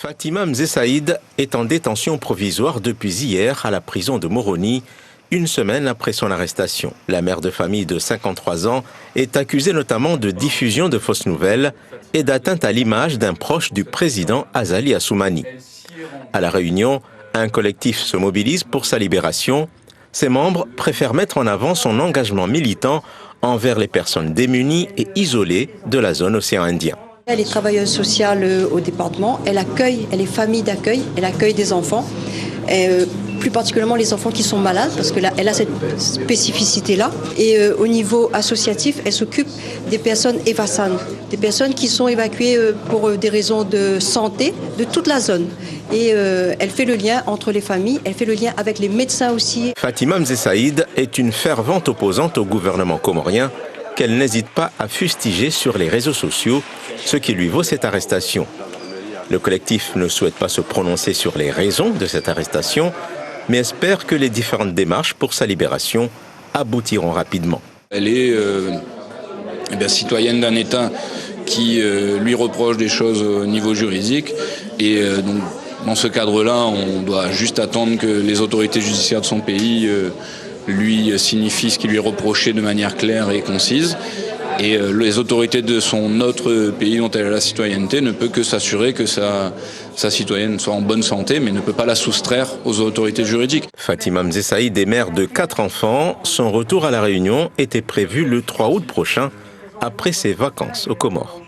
Fatima Mzessaïd est en détention provisoire depuis hier à la prison de Moroni, une semaine après son arrestation. La mère de famille de 53 ans est accusée notamment de diffusion de fausses nouvelles et d'atteinte à l'image d'un proche du président Azali Assoumani. À La Réunion, un collectif se mobilise pour sa libération. Ses membres préfèrent mettre en avant son engagement militant envers les personnes démunies et isolées de la zone océan Indien. Elle est travailleuse sociale au département, elle est famille d'accueil, elle accueille des enfants, plus particulièrement les enfants qui sont malades, parce qu'elle a cette spécificité-là. Et au niveau associatif, elle s'occupe des personnes évassanes, des personnes qui sont évacuées pour des raisons de santé de toute la zone. Et elle fait le lien entre les familles, elle fait le lien avec les médecins aussi. Fatima Mzessaïd est une fervente opposante au gouvernement comorien qu'elle n'hésite pas à fustiger sur les réseaux sociaux, ce qui lui vaut cette arrestation. Le collectif ne souhaite pas se prononcer sur les raisons de cette arrestation, mais espère que les différentes démarches pour sa libération aboutiront rapidement. Elle est citoyenne d'un État qui lui reproche des choses au niveau juridique et donc dans ce cadre-là, on doit juste attendre que les autorités judiciaires de son pays lui signifie ce qui lui est reproché de manière claire et concise. Et les autorités de son autre pays dont elle a la citoyenneté ne peuvent que s'assurer que sa citoyenne soit en bonne santé, mais ne peut pas la soustraire aux autorités juridiques. Fatima Mzessaïd est mère de 4 enfants. Son retour à La Réunion était prévu le 3 août prochain, après ses vacances aux Comores.